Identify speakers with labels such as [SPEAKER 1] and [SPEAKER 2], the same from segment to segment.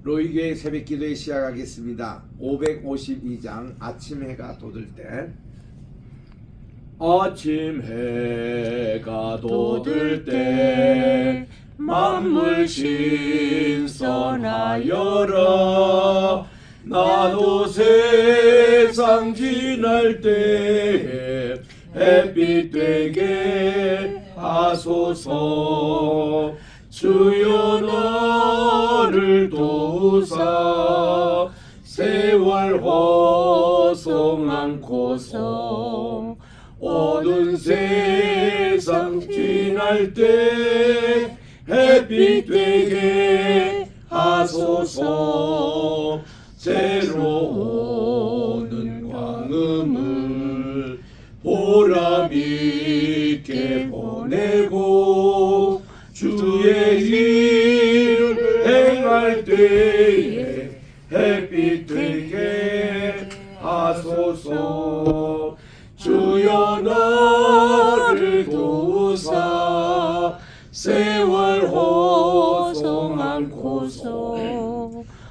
[SPEAKER 1] 로이교회 새벽기도에 시작하겠습니다. 552장 아침 해가 돋을 때. 아침 해가 돋을 때 만물 신선하여라. 나도 세상 지날 때에 햇빛 되게 하소서. 주여 너를 도우사 세월 허송 않고서 어두운 세상 지날 때 햇빛 되게 하소서. 새로운 광음을 보람 있게 보내고 주의 일 행할 때에 햇빛 되게 하소서. 주여 너를 도우사 세월 허송 않고서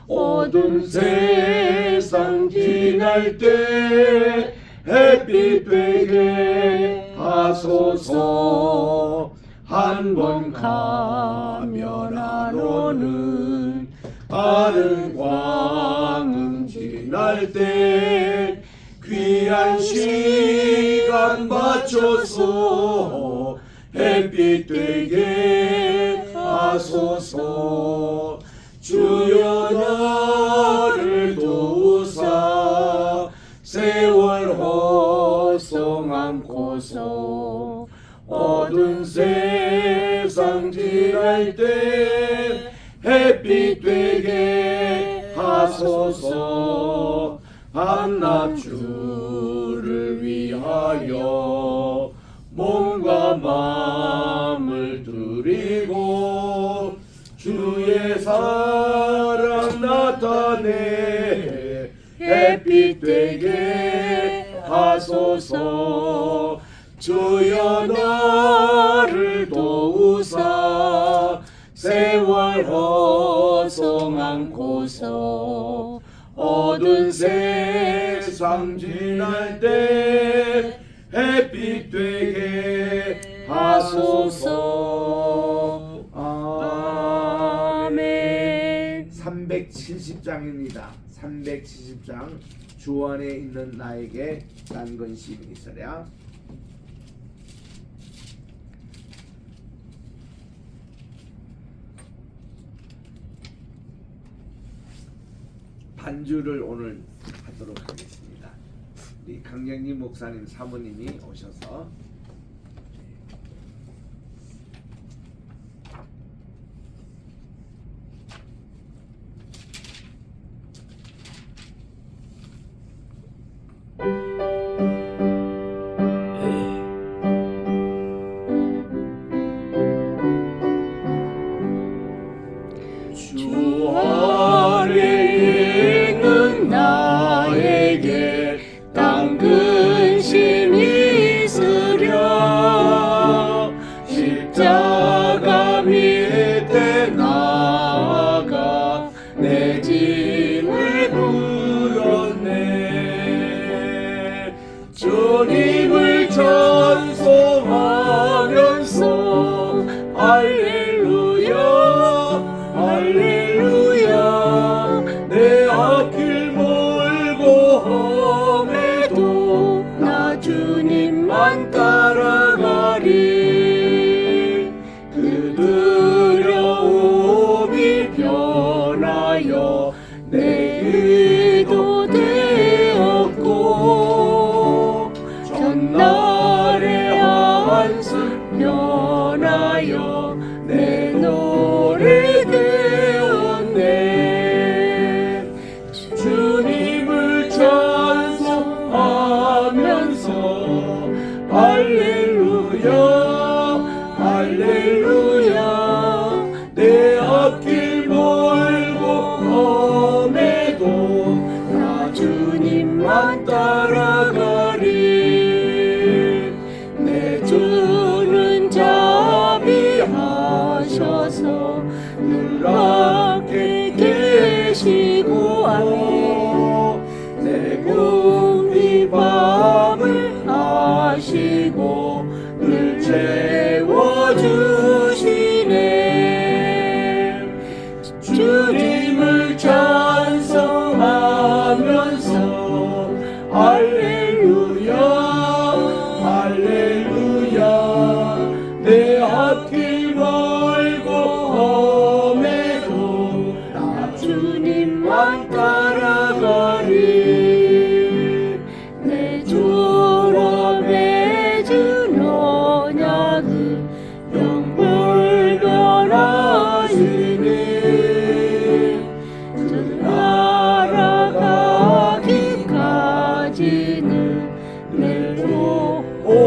[SPEAKER 1] 어두운 세상 지날 때 햇빛 되게 하소서. 한 번 가면 안 오는 다른 광음 지날 때 귀한 시간 맞춰서 햇빛 되게 하소서. 주여 너를 도우사 세월 허송 않고서 어두운 세상 지날 때 햇빛 되게 하소서. 한낮 주를 위하여 몸과 마음을 드리고 주의 사랑 나타내 햇빛 되게 하소서. 주여 너를 도우사 세월 허송 않고서 어두운 세상 지날 때 햇빛 되게 하소서. 아멘. 370장입니다. 370장. 주 안에 있는 나에게 딴 근심이 있으랴. 반주를 오늘 하도록 하겠습니다. 우리 강경님 목사님 사모님이 오셔서 주님을 찬송하면서 할렐루야 할렐루야. 내 앞길 멀고 험해도 나 주님만 따라가리. 그 두려움이 변하여
[SPEAKER 2] 주시고 아멘. 내 공기 밥을 하시고 늘 채워주시네. 주님을 찬송하면서 할렐루야 할렐루야. 내 앞길 멀고 험해도 나 주님만 따라가리. 내 조라 맺은 언약을 영불변하시니 날아가기까지는 내 보호하시네.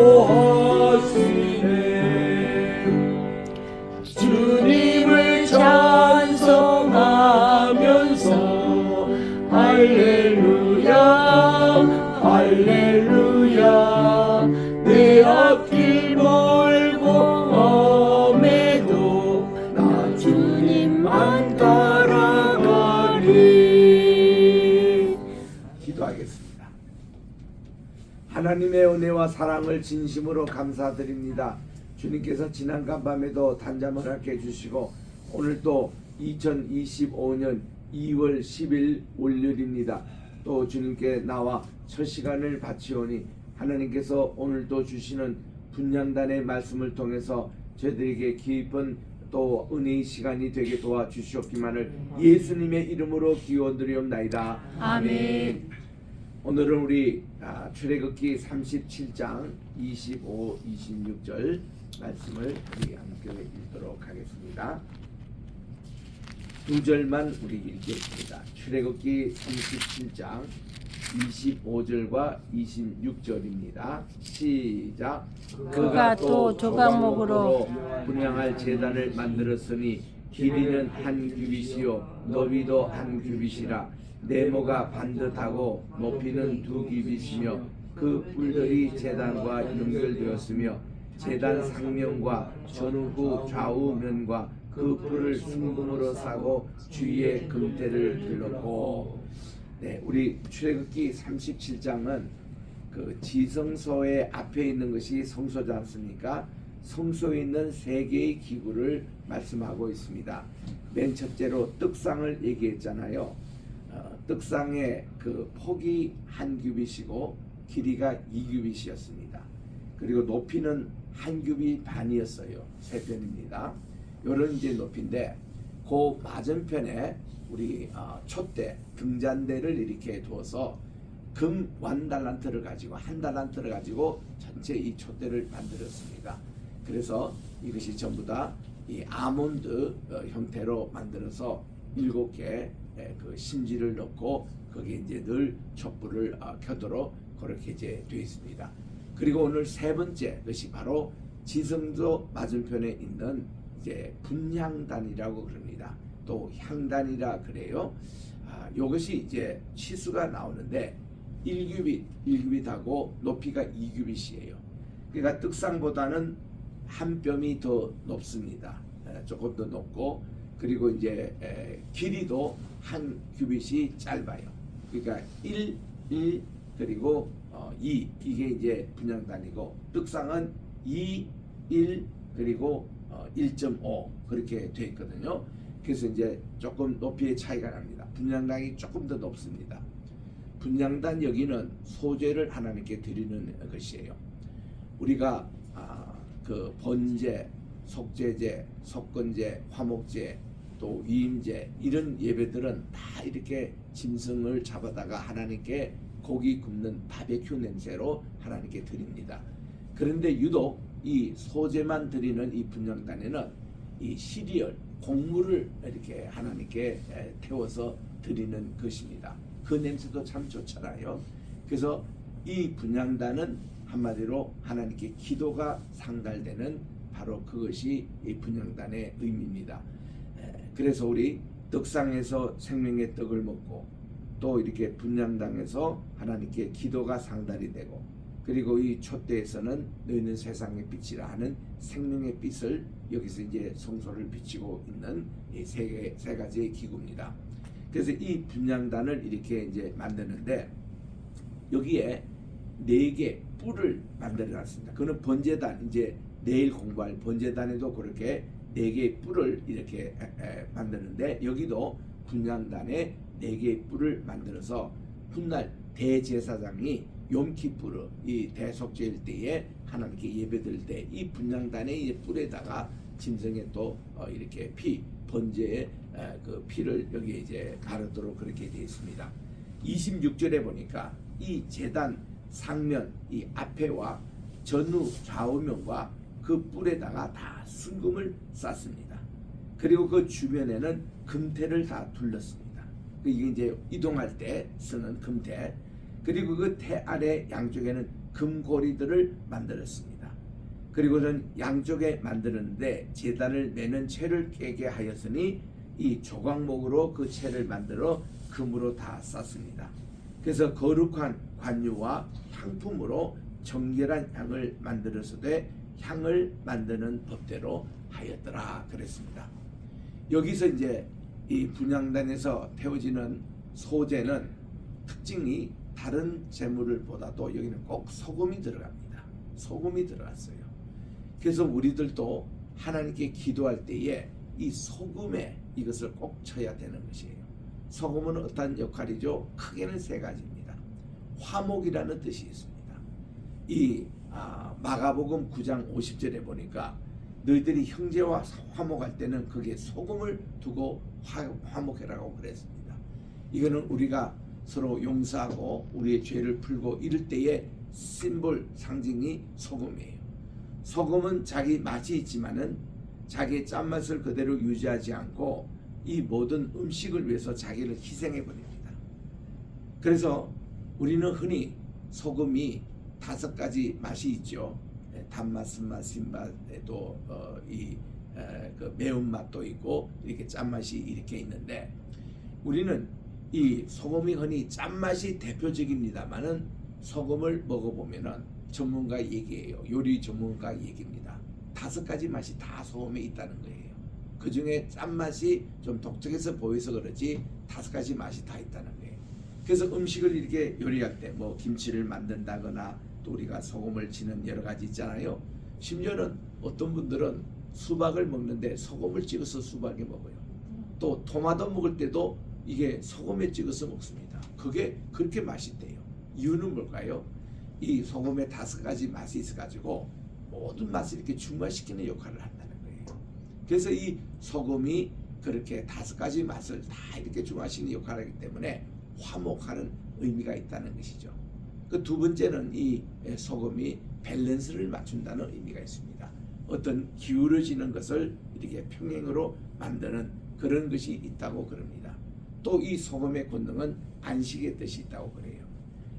[SPEAKER 2] 주님을 찬송하면서 할렐루야 할렐루야. 내 앞길 멀고 험해도 나 주님만 따라가리.
[SPEAKER 1] 기도하겠습니다. 하나님의 은혜와 사랑을 진심으로 감사드립니다. 주님께서 지난 간밤에도 단잠을 함께 해주시고 오늘 또 2025년 2월 10일 월요일입니다. 또 주님께 나와 첫 시간을 바치오니 하나님께서 오늘도 주시는 분향단의 말씀을 통해서 저희들에게 깊은 또 은혜의 시간이 되게 도와주시옵기만을 예수님의 이름으로 기원드리옵나이다.
[SPEAKER 2] 아멘.
[SPEAKER 1] 오늘은 우리 출애굽기 37장 25, 26절 말씀을 우리 함께 읽도록 하겠습니다. 두 절만 우리 읽겠습니다. 출애굽기 37장 25절과 26절입니다. 시작.
[SPEAKER 2] 그가 또 조각목으로
[SPEAKER 1] 분향할 제단을 만들었으니 길이는 한 규빗이요 너비도 한 규빗이라. 네모가 반듯하고 높이는 두 규빗이며 그 뿔들이 제단과 연결되었으며 제단 상면과 전후 좌우면과 그 뿔을 순금으로 싸고 주위에 금테를 둘렀고. 네, 우리 출애굽기 37장은 그 지성소의 앞에 있는 것이 성소지 않습니까? 성소에 있는 세 개의 기구를 말씀하고 있습니다. 맨 첫째로 떡상을 얘기했잖아요. 떡상의 그 폭이 한 규빗이고 길이가 2규빗이었습니다. 그리고 높이는 한 규빗 반이었어요. 세 편입니다. 요런 이제 높이인데 그 맞은편에 우리 촛대 등잔대를 이렇게 두어서 금 1달란트를 가지고 한 달란트를 가지고 전체 이 촛대를 만들었습니다. 그래서 이것이 전부 다 이 아몬드 형태로 만들어서 7개 그 심지를 넣고 거기에 이제 늘 촛불을 켜도록 그렇게 이제 되어 있습니다. 그리고 오늘 세 번째 것이 바로 지성소 맞은편에 있는 이제 분향단이라고 그럽니다. 또 향단이라 그래요. 이것이 이제 치수가 나오는데 1규빗하고 높이가 2규빗이에요. 그러니까 떡상보다는 한 뼘이 더 높습니다. 조금 더 높고 그리고 이제 길이도 한 규빗이 짧아요. 그러니까 1 그리고 2 이게 이제 분향단이고 떡상은 2, 1 그리고 1.5 그렇게 돼 있거든요. 그래서 이제 조금 높이의 차이가 납니다. 분향단이 조금 더 높습니다. 분향단 여기는 소제를 하나님께 드리는 것이에요. 우리가 그 번제, 속제제, 속건제, 화목제, 또 위임제 이런 예배들은 다 이렇게 짐승을 잡아다가 하나님께 고기 굽는 바베큐 냄새로 하나님께 드립니다. 그런데 유독 이 소제만 드리는 이 분향단에는 이 시리얼, 곡물을 이렇게 하나님께 태워서 드리는 것입니다. 그 냄새도 참 좋잖아요. 그래서 이 분향단은 한마디로 하나님께 기도가 상달되는 바로 그것이 이 분향단의 의미입니다. 그래서 우리 떡상에서 생명의 떡을 먹고 또 이렇게 분향당에서 하나님께 기도가 상달이 되고 그리고 이 촛대에서는 너희는 세상의 빛이라 하는 생명의 빛을 여기서 이제 성소를 비치고 있는 이 세 가지의 기구입니다. 그래서 이 분향단을 이렇게 이제 만드는데 여기에 4개 뿔을 만들어 놨습니다. 그는 번제단, 이제 내일 공부할 번제단에도 그렇게 4개의 뿔을 이렇게 만드는데 여기도 분향단에 4개의 뿔을 만들어서 훗날 대제사장이 욤키푸르 이 대속죄일 때에 하나님께 예배드릴 때 이 분향단의 뿔에다가 짐승의 또 이렇게 피 번제의 그 피를 여기 이제 바르도록 그렇게 되어 있습니다. 26절에 보니까 이 제단 상면 이 앞에와 전후 좌우면과 그 뿔에다가 다 순금을 쌌습니다. 그리고 그 주변에는 금태를 다 둘렀습니다. 이게 이제 이동할 때 쓰는 금태. 그리고 그 태 아래 양쪽에는 금고리들을 만들었습니다. 그리고는 양쪽에 만드는데 제단을 매는 채를 깨게 하였으니 이 조각목으로 그 채를 만들어 금으로 다 쌌습니다. 그래서 거룩한 관유와 향품으로 정결한 향을 만들어서되 향을 만드는 법대로 하였더라 그랬습니다. 여기서 이제 이 분향단에서 태워지는 소제는 특징이 다른 제물을 보다도 여기는 꼭 소금이 들어갑니다. 소금이 들어갔어요. 그래서 우리들도 하나님께 기도할 때에 이 소금에 이것을 꼭 쳐야 되는 것이에요. 소금은 어떤 역할이죠? 크게는 3가지입니다. 화목이라는 뜻이 있습니다. 이 마가복음 9장 50절에 보니까 너희들이 형제와 화목할 때는 거기에 소금을 두고 화목해라고 그랬습니다. 이거는 우리가 서로 용서하고 우리의 죄를 풀고 이럴 때의 심볼 상징이 소금이에요. 소금은 자기 맛이 있지만은 자기의 짠맛을 그대로 유지하지 않고 이 모든 음식을 위해서 자기를 희생해 버립니다. 그래서 우리는 흔히 소금이 5가지 맛이 있죠. 단맛, 쓴맛, 신맛에도 그 매운맛도 있고 이렇게 짠맛이 이렇게 있는데 우리는 이 소금이 흔히 짠맛이 대표적입니다만은 소금을 먹어보면은 전문가 얘기예요. 요리 전문가 얘기입니다. 5가지 맛이 다 소금에 있다는 거예요. 그 중에 짠맛이 좀 독특해서 보여서 그러지 5가지 맛이 다 있다는 거예요. 그래서 음식을 이렇게 요리할 때 뭐 김치를 만든다거나 또 우리가 소금을 치는 여러 가지 있잖아요. 심지어는 어떤 분들은 수박을 먹는데 소금을 찍어서 수박에 먹어요. 또 토마토 먹을 때도 이게 소금에 찍어서 먹습니다. 그게 그렇게 맛있대요. 이유는 뭘까요? 이 소금에 5가지 맛이 있어가지고 모든 맛을 이렇게 중화시키는 역할을 한다는 거예요. 그래서 이 소금이 그렇게 5가지 맛을 다 이렇게 중화시키는 역할을 하기 때문에 화목하는 의미가 있다는 것이죠. 그 2번째는 이 소금이 밸런스를 맞춘다는 의미가 있습니다. 어떤 기울어지는 것을 이렇게 평행으로 만드는 그런 것이 있다고 그럽니다. 또 이 소금의 권능은 안식의 뜻이 있다고 그래요.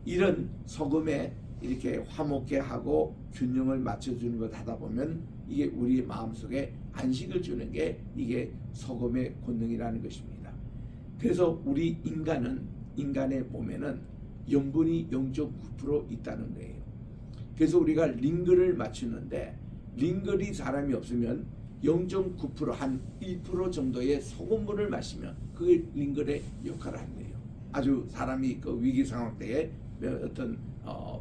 [SPEAKER 1] 이런 소금에 이렇게 화목케 하고 균형을 맞춰주는 것 하다 보면 이게 우리 마음속에 안식을 주는 게 이게 소금의 권능이라는 것입니다. 그래서 우리 인간의 몸에는 염분이 0.9% 있다는 거예요. 그래서 우리가 링거를 맞추는데 링거리 사람이 없으면 0.9% 한 1% 정도의 소금물을 마시면 그게 링거의 역할을 한대요. 아주 사람이 그 위기 상황 때에 어떤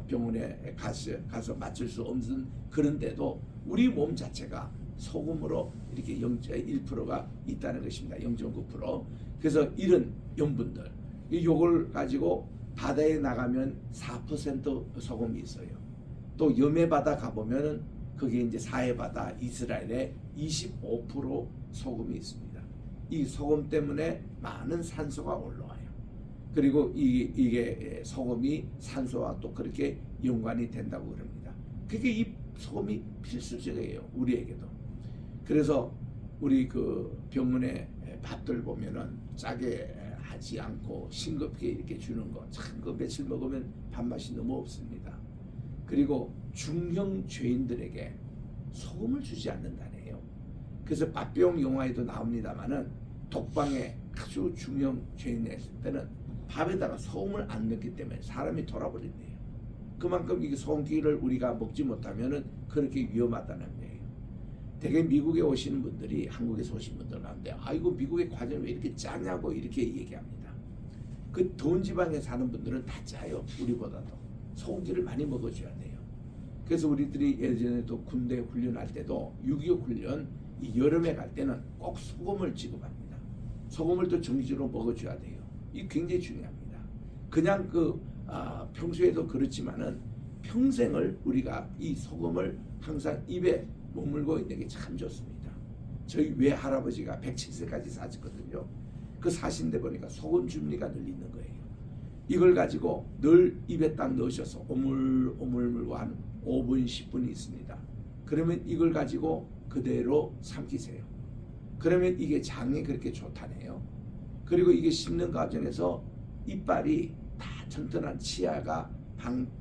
[SPEAKER 1] 병원에 가서 맞출 수 없는 그런데도 우리 몸 자체가 소금으로 이렇게 0.1%가 있다는 것입니다. 0.9%. 그래서 이런 염분들 이걸 가지고 바다에 나가면 4% 소금이 있어요. 또 염해바다 가보면은 그게 이제 사해바다 이스라엘에 25% 소금이 있습니다. 이 소금 때문에 많은 산소가 올라와요. 그리고 이게 소금이 산소와 또 그렇게 연관이 된다고 그럽니다. 그게 이 소금이 필수적이에요. 우리에게도. 그래서 우리 그 병원에 밥들 보면은 짜게 하지 않고 싱겁게 이렇게 주는 거 참 그 며칠 먹으면 밥맛이 너무 없습니다. 그리고 중형 죄인들에게 소금을 주지 않는다네요. 그래서 박병 영화에도 나옵니다만은 독방에 아주 중형 죄인이 했을 때는 밥에다가 소금을 안 넣기 때문에 사람이 돌아버린대요. 그만큼 이게 소금기를 우리가 먹지 못하면은 그렇게 위험하다는 거예요. 대개 미국에 오시는 분들이 한국에서 오신 분들 가운데 아이고 미국의 과자는 왜 이렇게 짜냐고 이렇게 얘기합니다. 그 더운 지방에 사는 분들은 다 짜요. 우리보다도. 소고기를 많이 먹어줘야 돼요. 그래서 우리들이 예전에도 군대 훈련할 때도 6.25 훈련 이 여름에 갈 때는 꼭 소금을 지급합니다. 소금을 또 정기적으로 먹어줘야 돼요. 이 굉장히 중요합니다. 그냥 평소에도 그렇지만은 평생을 우리가 이 소금을 항상 입에 머물고 있는 게 참 좋습니다. 저희 외할아버지가 107세까지 사셨거든요. 그 사신데 보니까 소금 준비가 늘 있는 거예요. 이걸 가지고 늘 입에 딱 넣으셔서 오물오물 한 5분 10분이 있습니다. 그러면 이걸 가지고 그대로 삼키세요. 그러면 이게 장에 그렇게 좋다네요. 그리고 이게 씹는 과정에서 이빨이 다 튼튼한 치아가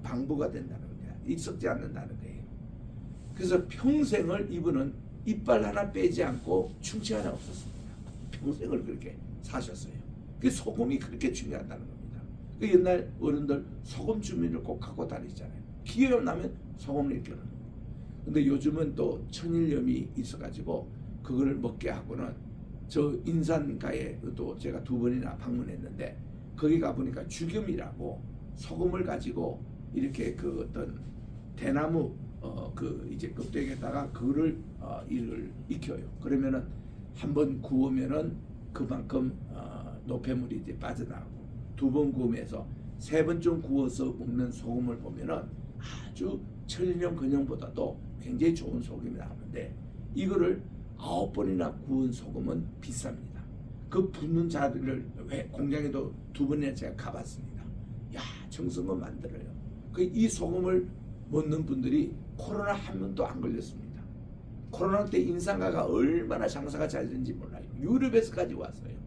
[SPEAKER 1] 방부가 된다는 거예요. 썩지 않는다는 거예요. 그래서 평생을 이분은 이빨 하나 빼지 않고 충치 하나 없었습니다. 평생을 그렇게 사셨어요. 그 소금이 그렇게 중요하다는 겁니다. 그 옛날 어른들 소금 주민을 꼭 갖고 다니잖아요. 기회가 나면 소금을 이렇게 넣는 거예요. 근데 요즘은 또 천일염이 있어가지고 그거를 먹게 하고는 저 인산가에 또 제가 2번이나 방문했는데 거기 가보니까 죽염이라고 소금을 가지고 이렇게 그 어떤 대나무 이제 껍데기에다가 그거를 이를 익혀요. 그러면은 한번 구우면은 그만큼 노폐물이 이제 빠져나가고 2번 구우면서 3번쯤 구워서 먹는 소금을 보면은 아주 천일염 근염보다도 굉장히 좋은 소금이 나오는데 이거를 9번이나 구운 소금은 비쌉니다. 그 붓는 자들을 왜 공장에도 2번이나 제가 가봤습니다. 야, 정성은 만들어요. 이 소금을 먹는 분들이 코로나 한 번도 안 걸렸습니다. 코로나 때 인상가가 얼마나 장사가 잘 되는지 몰라요. 유럽에서까지 왔어요.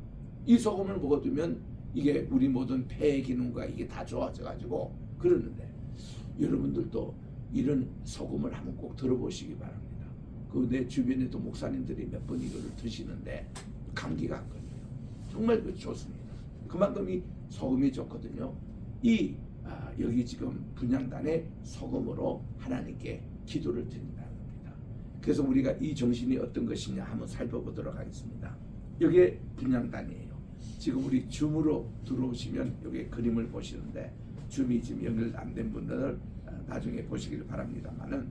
[SPEAKER 1] 이 소금을 먹어두면 이게 우리 모든 폐 기능과 이게 다 좋아져가지고 그러는데 여러분들도 이런 소금을 한번 꼭 들어보시기 바랍니다. 내 주변에도 목사님들이 몇 번 이거를 드시는데 감기가 안 걸려요. 정말 좋습니다. 그만큼 이 소금이 좋거든요. 여기 지금 분향단의 소금으로 하나님께 기도를 드린다는 겁니다. 그래서 우리가 이 정신이 어떤 것이냐 한번 살펴보도록 하겠습니다. 여기에 분향단이에요. 지금 우리 줌으로 들어오시면 여기 그림을 보시는데 줌이 지금 연결 안 된 분들은 나중에 보시길 바랍니다만은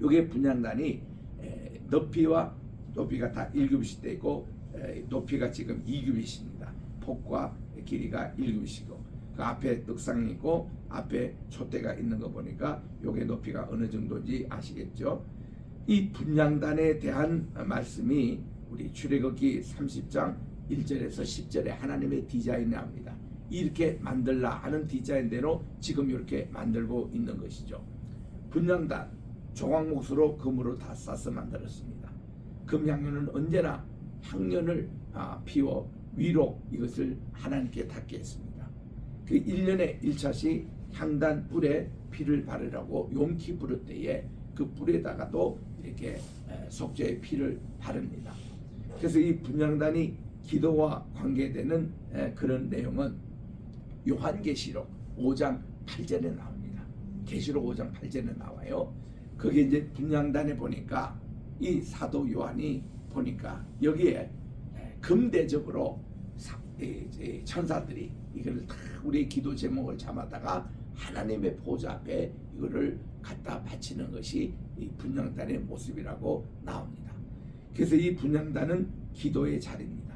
[SPEAKER 1] 여기에 분향단이 높이와 높이가 다 1규빗이 되고 높이가 지금 2규빗입니다. 폭과 길이가 1규빗이고 그 앞에 떡상이 있고 앞에 촛대가 있는 거 보니까 요게 높이가 어느 정도인지 아시겠죠? 이 분향단에 대한 말씀이 우리 출애굽기 30장 1절에서 10절에 하나님의 디자인이 나옵니다. 이렇게 만들라 하는 디자인대로 지금 이렇게 만들고 있는 것이죠. 분향단 조각목수로 금으로 다 싸서 만들었습니다. 금향료는 언제나 향년을 피워 위로 이것을 하나님께 닿게 했습니다. 그 1년에 1차씩 향단 뿔에 피를 바르라고 용키부르 때에 그 뿔에다가도 이렇게 속죄의 피를 바릅니다. 그래서 이 분향단이 기도와 관계되는 그런 내용은 요한계시록 5장 8절에 나옵니다. 계시록 5장 8절에 나와요. 그게 이제 분향단에 보니까 이 사도 요한이 보니까 여기에 금대접으로 천사들이 이걸 다 우리의 기도 제목을 잡아다가 하나님의 보좌 앞에 이거를 갖다 바치는 것이 이 분향단의 모습이라고 나옵니다. 그래서 이 분향단은 기도의 자리입니다.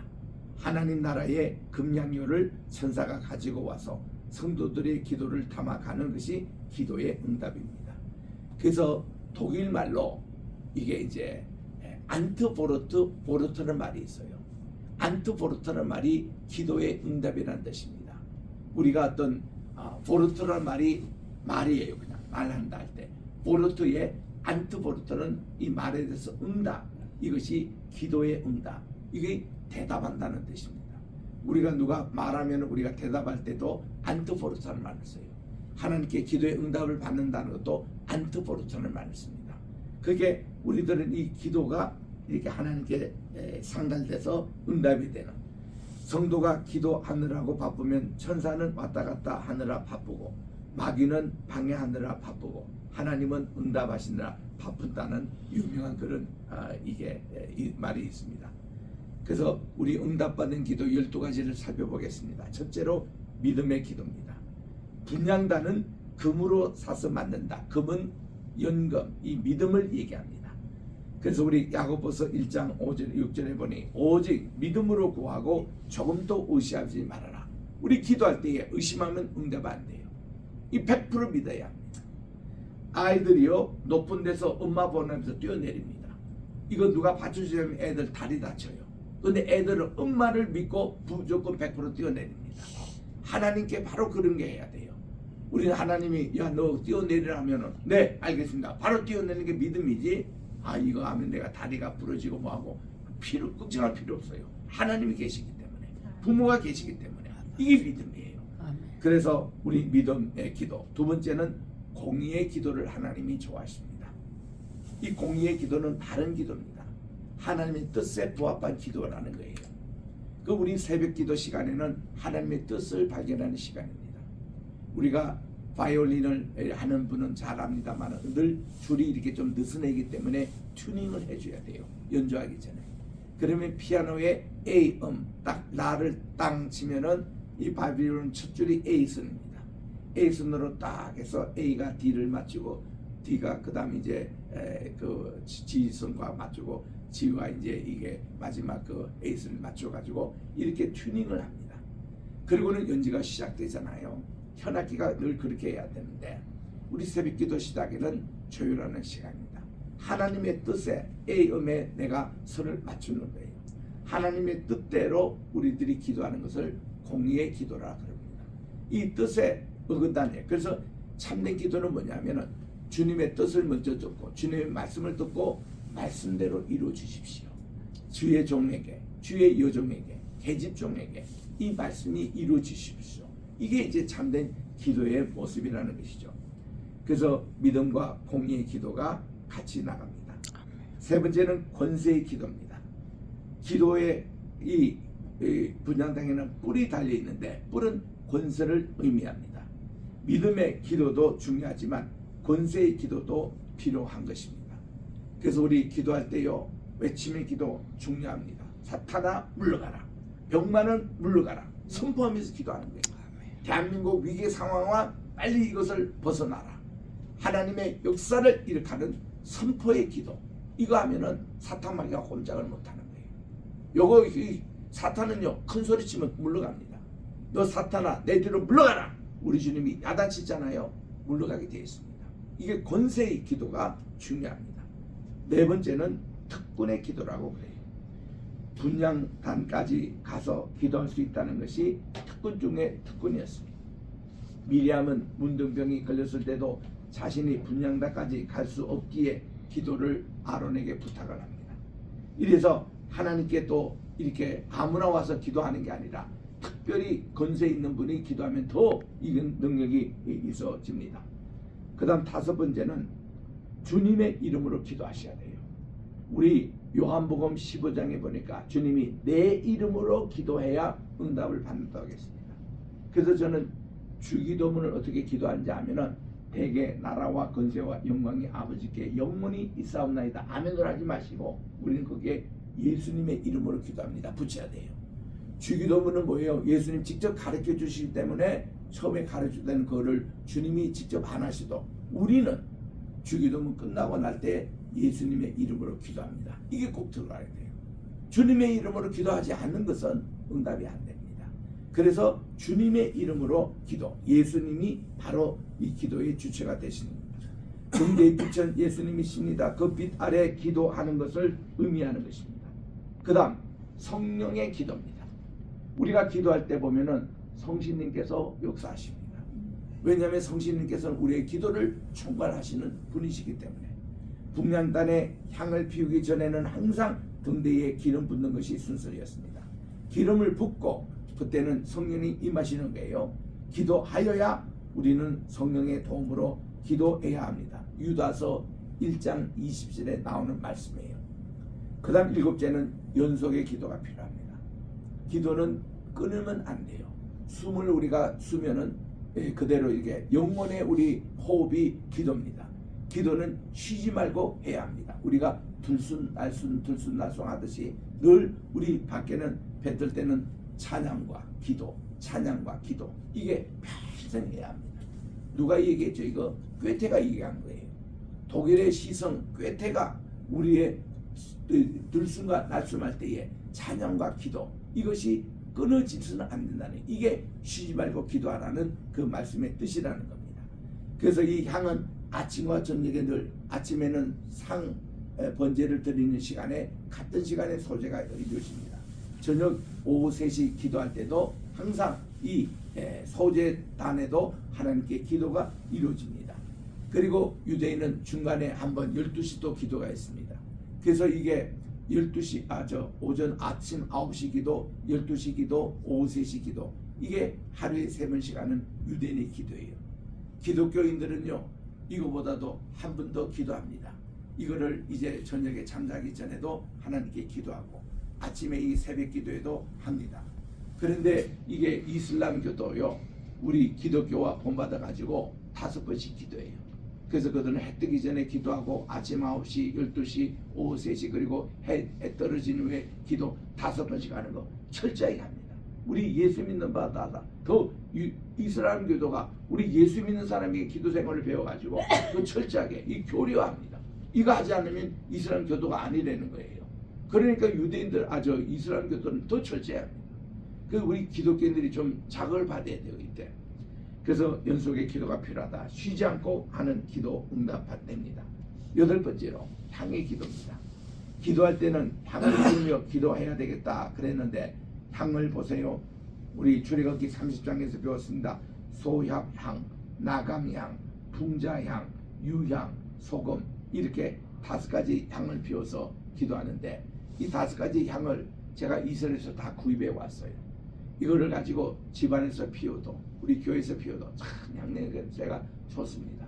[SPEAKER 1] 하나님 나라의 금향료를 천사가 가지고 와서 성도들의 기도를 담아가는 것이 기도의 응답입니다. 그래서 독일 말로 이게 이제 보르트는 말이 있어요. 보르트는 말이 기도의 응답이라는 뜻입니다. 우리가 어떤 보르트라는 말이에요. 그냥 말한다 할 때 보르트의 보르트는 이 말에 대해서 응답, 이것이 기도의 응답, 이게 대답한다는 뜻입니다. 우리가 누가 말하면 우리가 대답할 때도 보르트라는 말을 써요. 하나님께 기도의 응답을 받는다는 것도 보르트라는 말을 씁니다. 그게 우리들은 이 기도가 이렇게 하나님께 상달돼서 응답이 되는, 성도가 기도하느라고 바쁘면 천사는 왔다 갔다 하느라 바쁘고 마귀는 방해하느라 바쁘고 하나님은 응답하시느라 바쁜다는 유명한 그런 이 말이 있습니다. 그래서 우리 응답받는 기도 12가지를 살펴보겠습니다. 첫째로 믿음의 기도입니다. 분향단은 금으로 사서 만든다. 금은 연금, 이 믿음을 얘기합니다. 그래서 우리 야고보서 1장 5절 6절에 보니 오직 믿음으로 구하고 조금도 의심하지 말아라. 우리 기도할 때에 의심하면 응답 안 돼요. 이 100% 믿어야 합니다. 아이들이요 높은 데서 엄마 보면서 뛰어내립니다. 이거 누가 받쳐주면 애들 다리 다쳐요. 근데 애들은 엄마를 믿고 무조건 100% 뛰어내립니다. 하나님께 바로 그런 게 해야 돼요. 우리는 하나님이 야 너 뛰어내리라 하면은 네 알겠습니다. 바로 뛰어내리는 게 믿음이지. 아 이거 하면 내가 다리가 부러지고 뭐하고 걱정할 필요 없어요. 하나님이 계시기 때문에, 부모가 계시기 때문에 이게 믿음이에요. 그래서 우리 믿음의 기도. 두 번째는 공의의 기도를 하나님이 좋아하십니다. 이 공의의 기도는 다른 기도입니다. 하나님의 뜻에 부합한 기도라는 거예요. 그 우리 새벽 기도 시간에는 하나님의 뜻을 발견하는 시간입니다. 우리가 바이올린을 하는 분은 잘 압니다만 늘 줄이 이렇게 좀 느슨하기 때문에 튜닝을 해줘야 돼요. 연주하기 전에. 그러면 피아노에 A 딱 라를 땅 치면은 이 바이올린 첫 줄이 A 선입니다. A 선으로 딱 해서 A가 D를 맞추고 D가 그다음 이제 그 G 선과 맞추고 G와 이제 이게 마지막 그 A 선을 맞춰 가지고 이렇게 튜닝을 합니다. 그리고는 연주가 시작되잖아요. 현악기가 늘 그렇게 해야 되는데 우리 새벽기도 시작에는 조율하는 시간입니다. 하나님의 뜻에 A음에 내가 선을 맞추는 거예요. 하나님의 뜻대로 우리들이 기도하는 것을 공의의 기도라 그럽니다. 이 뜻에 어긋나네. 그래서 참된 기도는 뭐냐면은 주님의 뜻을 먼저 듣고 주님의 말씀을 듣고 말씀대로 이루어 주십시오. 주의 종에게, 주의 여종에게, 계집종에게 이 말씀이 이루어 주십시오. 이게 이제 참된 기도의 모습이라는 것이죠. 그래서 믿음과 공의의 기도가 같이 나갑니다. 세 번째는 권세의 기도입니다. 기도의 이 분향당에는 뿔이 달려 있는데 뿔은 권세를 의미합니다. 믿음의 기도도 중요하지만 권세의 기도도 필요한 것입니다. 그래서 우리 기도할 때요 외침의 기도 중요합니다. 사탄아 물러가라, 병만은 물러가라 선포하면서 기도하는 거예요. 대한민국 위기 상황과 빨리 이것을 벗어나라. 하나님의 역사를 일으키는 선포의 기도. 이거 하면은 사탄 마귀가 꼼짝을 못하는 거예요. 요거 사탄은요 큰 소리 치면 물러갑니다. 너 사탄아 내 뒤로 물러가라. 우리 주님이 야단치잖아요. 물러가게 되어 있습니다. 이게 권세의 기도가 중요합니다. 네 번째는 특권의 기도라고 그래요. 분향단까지 가서 기도할 수 있다는 것이 특권 중에 특권이었습니다. 미리암은 문둥병이 걸렸을 때도 자신이 분향단까지 갈 수 없기에 기도를 아론에게 부탁을 합니다. 이래서 하나님께 또 이렇게 아무나 와서 기도하는 게 아니라 특별히 권세 있는 분이 기도하면 더 이건 능력이 있어집니다. 그 다음 다섯 번째는 주님의 이름으로 기도하셔야 돼요. 우리 요한복음 15장에 보니까 주님이 내 이름으로 기도해야 응답을 받는다고 하겠습니다. 그래서 저는 주기도문을 어떻게 기도하는지 하면은 대개 나라와 권세와 영광이 아버지께 영원히 있사옵나이다 아멘을 하지 마시고 우리는 거기에 예수님의 이름으로 기도합니다. 붙여야 돼요. 주기도문은 뭐예요? 예수님 직접 가르쳐 주시기 때문에 처음에 가르쳐 주던 거를 주님이 직접 안 하시도 우리는 주기도문 끝나고 날 때 예수님의 이름으로 기도합니다. 이게 꼭 들어가야 돼요. 주님의 이름으로 기도하지 않는 것은 응답이 안 됩니다. 그래서 주님의 이름으로 기도, 예수님이 바로 이 기도의 주체가 되십니다. 등대에 붙인 예수님이십니다. 그 빛 아래 기도하는 것을 의미하는 것입니다. 그 다음 성령의 기도입니다. 우리가 기도할 때 보면은 성신님께서 역사하십니다. 왜냐하면 성신님께서는 우리의 기도를 총괄하시는 분이시기 때문에 분향단에 향을 피우기 전에는 항상 등대에 기름 붓는 것이 순서였습니다. 기름을 붓고 그때는 성령이 임하시는 거예요. 기도하여야 우리는 성령의 도움으로 기도해야 합니다. 유다서 1장 20절에 나오는 말씀이에요. 그 다음 일곱째는 연속의 기도가 필요합니다. 기도는 끊으면 안 돼요. 숨을 우리가 쉬면은 그대로 이게 영혼의 우리 호흡이 기도입니다. 기도는 쉬지 말고 해야 합니다. 우리가 들순날순 하듯이 늘 우리 밖에는 뱉을 때는 찬양과 기도, 찬양과 기도, 이게 평생 해야 합니다. 누가 얘기했죠? 이거 괴테가 얘기한 거예요. 독일의 시성 괴테가 우리의 들숨과 날숨할 때에 찬양과 기도, 이것이 끊어지서는 안 된다는, 이게 쉬지 말고 기도하라는 그 말씀의 뜻이라는 겁니다. 그래서 이 향은 아침과 저녁에 늘, 아침에는 번제를 드리는 시간에 같은 시간에 소제가 이루어집니다. 저녁 오후 3시 기도할 때도 항상 이 소제단에도 하나님께 기도가 이루어집니다. 그리고 유대인은 중간에 한번 12시 또 기도가 있습니다. 그래서 이게 12시, 오전 아침 9시 기도, 12시 기도, 오후 3시 기도, 이게 하루에 3번씩 하는 유대인의 기도예요. 기독교인들은요, 이거보다도 한 번 더 기도합니다. 이거를 이제 저녁에 잠자기 전에도 하나님께 기도하고 아침에 이 새벽 기도에도 합니다. 그런데 이게 이슬람교도요, 우리 기독교와 본받아 가지고 5번씩 기도해요. 그래서 그들은 해 뜨기 전에 기도하고 아침 9시, 12시, 오후 3시, 그리고 해 떨어진 후에 기도 5번씩 하는 거 철저히 합니다. 우리 예수 믿는 바다 더 이슬람교도가 우리 예수 믿는 사람에게 기도 생활을 배워가지고 그 철저하게 이 교류합니다. 이거 하지 않으면 이슬람교도가 아니라는 거예요. 그러니까 유대인들, 이슬람교도는 더 철저합니다. 그 우리 기독교인들이 좀 자극을 받아야 돼요, 이때. 그래서 연속의 기도가 필요하다. 쉬지 않고 하는 기도 응답됩니다. 8번째로 향의 기도입니다. 기도할 때는 향을 부으며 기도해야 되겠다 그랬는데, 향을 보세요. 우리 출애굽기 30장에서 배웠습니다. 소합향, 나감향, 풍자향, 유향, 소금, 이렇게 5가지 향을 피워서 기도하는데, 이 5가지 향을 제가 이스라엘에서 다 구입해 왔어요. 이거를 가지고 집안에서 피워도, 우리 교회에서 피워도 참 향냄새가 좋습니다.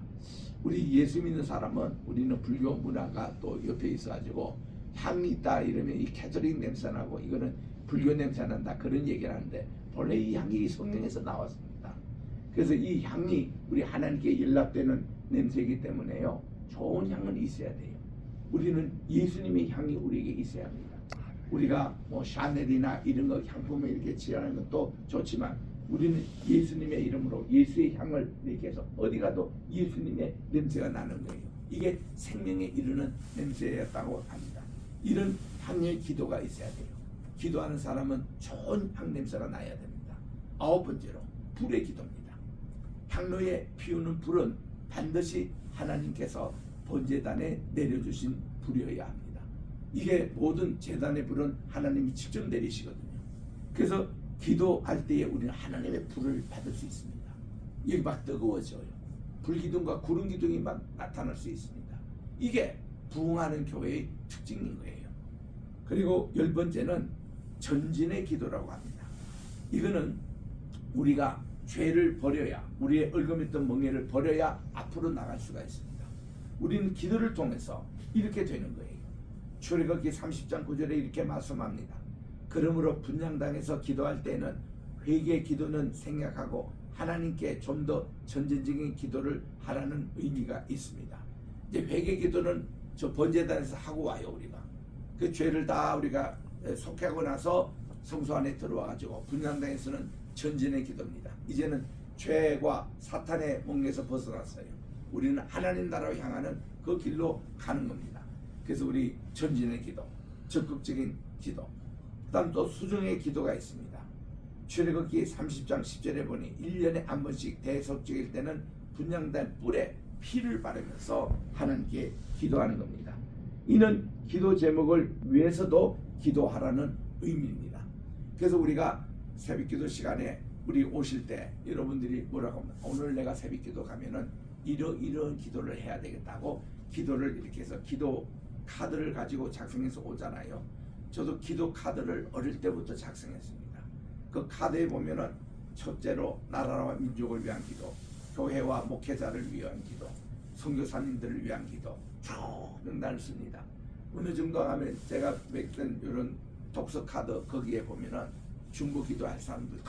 [SPEAKER 1] 우리 예수 믿는 사람은, 우리는 불교 문화가 또 옆에 있어가지고 향이 있다 이러면 이 캐톨릭 냄새 나고 이거는 불교 냄새 난다 그런 얘기를 하는데, 본래 이 향이 성령에서 나왔습니다. 그래서 이 향이 우리 하나님께 연락되는 냄새이기 때문에요, 좋은 향은 있어야 돼요. 우리는 예수님의 향이 우리에게 있어야 합니다. 우리가 뭐 샤넬이나 이런 거 향품을 이렇게 칠하는 것도 좋지만, 우리는 예수님의 이름으로 예수의 향을 이렇게 해서 어디 가도 예수님의 냄새가 나는 거예요. 이게 생명에 이르는 냄새였다고 합니다. 이런 향의 기도가 있어야 돼요. 기도하는 사람은 좋은 향 냄새가 나야 됩니다. 9번째로 불의 기도입니다. 향로에 피우는 불은 반드시 하나님께서 번제단에 내려주신 불이어야 합니다. 이게 모든 제단의 불은 하나님이 직접 내리시거든요. 그래서 기도할 때에 우리는 하나님의 불을 받을 수 있습니다. 여기 막 뜨거워져요. 불기둥과 구름기둥이 막 나타날 수 있습니다. 이게 부흥하는 교회의 특징인 거예요. 그리고 10번째는 전진의 기도라고 합니다. 이거는 우리가 죄를 버려야, 우리의 얼금했던 멍에를 버려야 앞으로 나갈 수가 있습니다. 우리는 기도를 통해서 이렇게 되는 거예요. 출애굽기 30장 9절에 이렇게 말씀합니다. 그러므로 분향당에서 기도할 때는 회개 기도는 생략하고 하나님께 좀 더 전진적인 기도를 하라는 의미가 있습니다. 이제 회개 기도는 저 번제단에서 하고 와요. 우리가 그 죄를 다 우리가 속하고 나서 성소 안에 들어와 가지고, 분향당에서는 전진의 기도입니다. 이제는 죄와 사탄의 몽에서 벗어났어요. 우리는 하나님 나라로 향하는 그 길로 가는 겁니다. 그래서 우리 전진의 기도, 적극적인 기도, 그다음 또 수정의 기도가 있습니다. 출애굽기 30장 10절에 보니 1년에 한 번씩 대속적일 때는 분향된 뿔에 피를 바르면서 하나님께 기도하는 겁니다. 이는 기도 제목을 위해서도 기도하라는 의미입니다. 그래서 우리가 새벽기도 시간에 우리 오실 때 여러분들이 뭐라고 하면, 오늘 내가 새벽기도 가면은 이런 기도를 해야 되겠다고 기도를 이렇게 해서 기도 카드를 가지고 작성해서 오잖아요. 저도 기도 카드를 어릴 때부터 작성했습니다. 그 카드에 보면은 첫째로 나라와 민족을 위한 기도, 교회와 목회자를 위한 기도, 선교사님들을 위한 기도 쭉 씁니다. 어느 정도 하면 제가 맺던 이런 독서 카드 거기에 보면은 중보 기도할 사람들,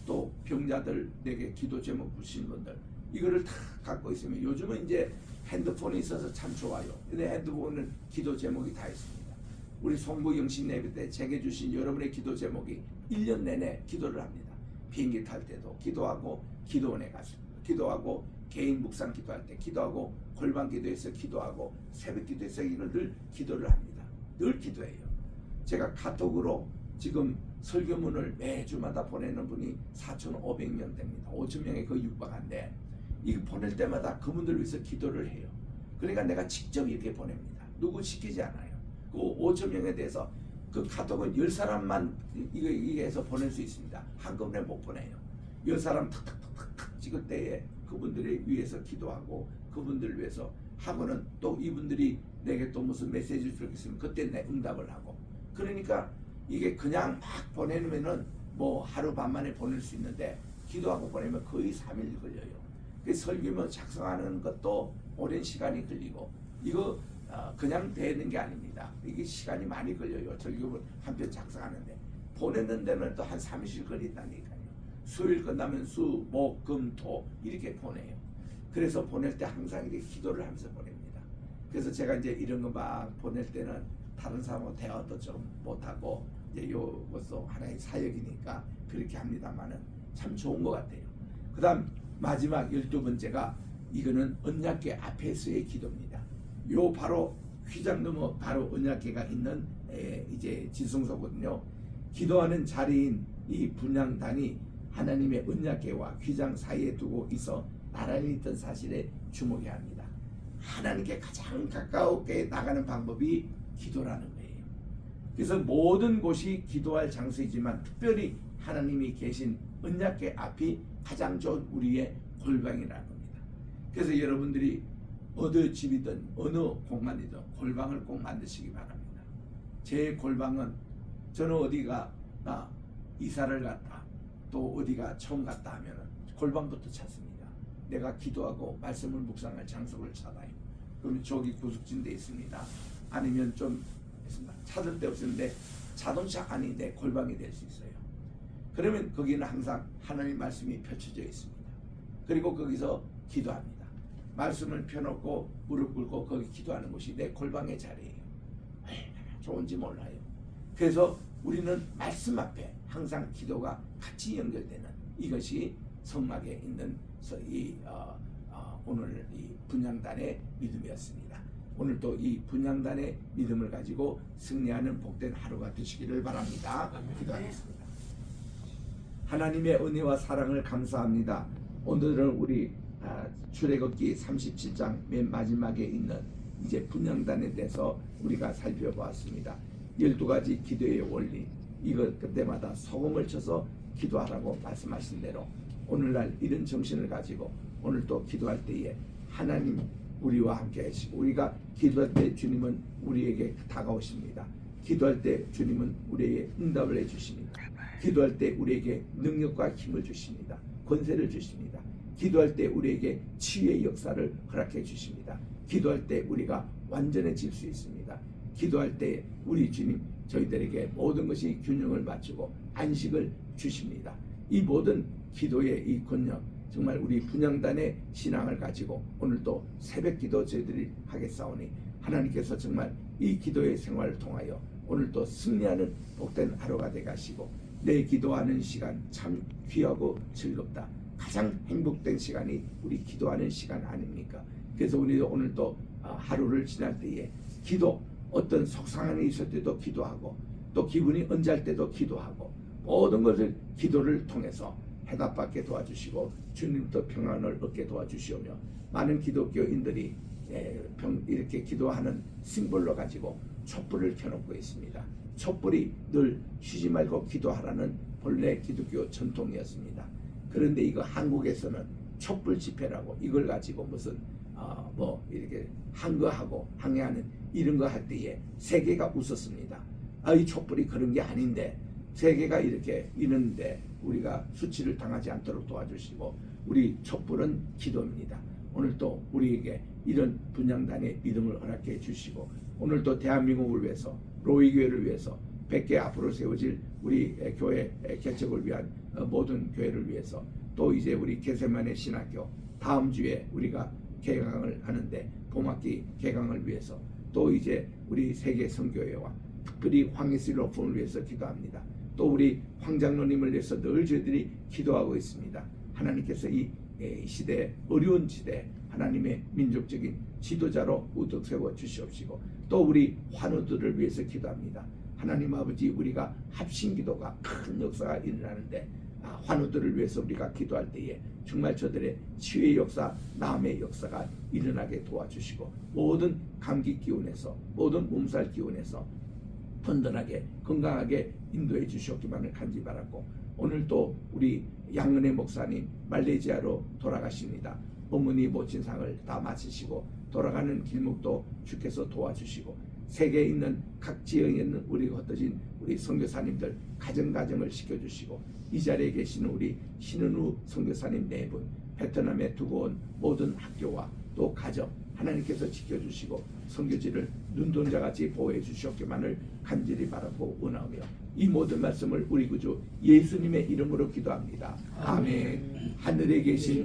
[SPEAKER 1] 또 병자들에게 기도 제목 붙인 분들, 이거를 다 갖고 있으면, 요즘은 이제 핸드폰이 있어서 참 좋아요. 근데 핸드폰은 기도 제목이 다 있습니다. 우리 송구 영신 예배 때 제게 주신 여러분의 기도 제목이 1년 내내 기도를 합니다. 비행기 탈 때도 기도하고, 기도원에 가서 기도하고, 개인 묵상 기도할 때 기도하고, 골방 기도에서 기도하고, 새벽 기도에서 이걸 늘 기도를 합니다. 늘 기도해요. 제가 카톡으로 지금 설교문을 매주마다 보내는 분이 4,500명 됩니다. 5,000명에 거의 육박한데, 이거 보낼 때마다 그분들 위해서 기도를 해요. 그러니까 내가 직접 이렇게 보냅니다. 누구 시키지 않아요. 그 5,000명에 대해서 그 카톡은 10사람만 이거 해서 보낼 수 있습니다. 한꺼번에 못 보내요. 10사람 탁탁탁탁 찍을 때에 그분들을 위해서 기도하고, 그분들을 위해서 하고는 또 이분들이 내게 또 무슨 메시지를 주겠으면 그때 내 응답을 하고. 그러니까 이게 그냥 막 보내면은 뭐 하루 반만에 보낼 수 있는데, 기도하고 보내면 거의 3일 걸려요. 그 설교문 작성하는 것도 오랜 시간이 걸리고, 이거 그냥 되는 게 아닙니다. 이게 시간이 많이 걸려요. 설교문 한 편 작성하는데 보내는 데는 또 한 3일 걸린다니까요. 수요일 끝나면 수, 목, 금, 토 이렇게 보내요. 그래서 보낼 때 항상 이렇게 기도를 하면서 보냅니다. 그래서 제가 이제 이런 거 막 보낼 때는 다른 사람하고 대화도 좀 못하고, 이제 요것도 하나의 사역이니까 그렇게 합니다만은 참 좋은 것 같아요. 그 다음 마지막 12번째가 이거는 언약궤 앞에서의 기도입니다. 요 바로 휘장 넘어 바로 언약궤가 있는 이제 지성소거든요. 기도하는 자리인 이 분향단이 하나님의 언약궤와 휘장 사이에 두고 있어 나란히 있던 사실에 주목해야 합니다. 하나님께 가장 가까우게 나가는 방법이 기도라는 거예요. 그래서 모든 곳이 기도할 장소이지만 특별히 하나님이 계신 언약궤 앞이 가장 좋은 우리의 골방이라는 겁니다. 그래서 여러분들이 어느 집이든 어느 공간이든 골방을 꼭 만드시기 바랍니다. 제 골방은 저는 어디가 이사를 갔다 또 어디가 처음 갔다 하면은 골방부터 찾습니다. 내가 기도하고 말씀을 묵상할 장소를 찾아요. 그러면 저기 구석진 데 있습니다. 아니면 좀 찾을 데 없는데 자동차 안이 내 골방이 될 수 있어요. 그러면 거기는 항상 하나님 말씀이 펼쳐져 있습니다. 그리고 거기서 기도합니다. 말씀을 펴놓고 무릎 꿇고 거기 기도하는 곳이 내 골방의 자리예요. 얼마나 좋은지 몰라요. 그래서 우리는 말씀 앞에 항상 기도가 같이 연결되는 이것이 성막에 있는 오늘 이 분향단의 믿음이었습니다. 오늘 또 이 분향단의 믿음을 가지고 승리하는 복된 하루가 되시기를 바랍니다. 기도하겠습니다. 하나님의 은혜와 사랑을 감사합니다. 오늘은 우리 출애굽기 37장 맨 마지막에 있는 이제 분향단에 대해서 우리가 살펴보았습니다. 12가지 기도의 원리, 이것 그때마다 소금을 쳐서 기도하라고 말씀하신 대로 오늘날 이런 정신을 가지고 오늘 또 기도할 때에 하나님 우리와 함께 하시고, 우리가 기도할 때 주님은 우리에게 다가오십니다. 기도할 때 주님은 우리에게 응답을 해주십니다. 기도할 때 우리에게 능력과 힘을 주십니다. 권세를 주십니다. 기도할 때 우리에게 치유의 역사를 허락해 주십니다. 기도할 때 우리가 완전해질 수 있습니다. 기도할 때 우리 주님 저희들에게 모든 것이 균형을 맞추고 안식을 주십니다. 이 모든 기도의 이 권력, 정말 우리 분향단의 신앙을 가지고 오늘도 새벽 기도 저희들이 하겠사오니 하나님께서 정말 이 기도의 생활을 통하여 오늘도 승리하는 복된 하루가 되게 하시고, 내 기도하는 시간 참 귀하고 즐겁다. 가장 행복된 시간이 우리 기도하는 시간 아닙니까? 그래서 우리도 오늘도 하루를 지날 때에 기도, 어떤 속상한 일이 있을 때도 기도하고, 또 기분이 언짢을 때도 기도하고, 모든 것을 기도를 통해서 해답받게 도와주시고 주님도 평안을 얻게 도와주시오며, 많은 기독교인들이 이렇게 기도하는 심볼로 가지고 촛불을 켜놓고 있습니다. 촛불이 늘 쉬지 말고 기도하라는 본래 기독교 전통이었습니다. 그런데 이거 한국에서는 촛불 집회라고 이걸 가지고 무슨 이렇게 항거하고 항해하는 이런 거 할 때에 세계가 웃었습니다. 이 촛불이 그런 게 아닌데, 세계가 이렇게 있는데 우리가 수치를 당하지 않도록 도와주시고, 우리 촛불은 기도입니다. 오늘도 우리에게 이런 분향단의 믿음을 허락해 주시고, 오늘도 대한민국을 위해서, 로이교회를 위해서, 100개 앞으로 세워질 우리 교회 개척을 위한 모든 교회를 위해서, 또 이제 우리 게세마네 신학교 다음 주에 우리가 개강을 하는데 봄학기 개강을 위해서, 또 이제 우리 세계 선교회와 특별히 황희슬 로펌을 위해서 기도합니다. 또 우리 황장로님을 위해서 늘 저희들이 기도하고 있습니다. 하나님께서 이 시대, 어려운 시대 하나님의 민족적인 지도자로 우뚝 세워 주시옵시고, 또 우리 환우들을 위해서 기도합니다. 하나님 아버지, 우리가 합심기도가 큰 역사가 일어나는데 환우들을 위해서 우리가 기도할 때에 정말 저들의 치유의 역사, 나음의 역사가 일어나게 도와주시고, 모든 감기 기운에서, 모든 몸살 기운에서 든든하게 건강하게 인도해 주시옵기만을 간절히 바랐고, 오늘 또 우리 양은혜 목사님 말레이시아로 돌아가십니다. 어머니 모친상을 다 마치시고 돌아가는 길목도 주께서 도와주시고, 세계에 있는 각 지역에 있는 우리 흩어진 우리 선교사님들 가정을 시켜주시고, 이 자리에 계시는 우리 신은우 선교사님 4분, 베트남에 두고 온 모든 학교와 또 가정 하나님께서 지켜주시고 선교지를 눈동자같이 보호해 주시옵기만을 간절히 바라고 원하며, 이 모든 말씀을 우리 구주 예수님의 이름으로 기도합니다. 아멘. 하늘에 계신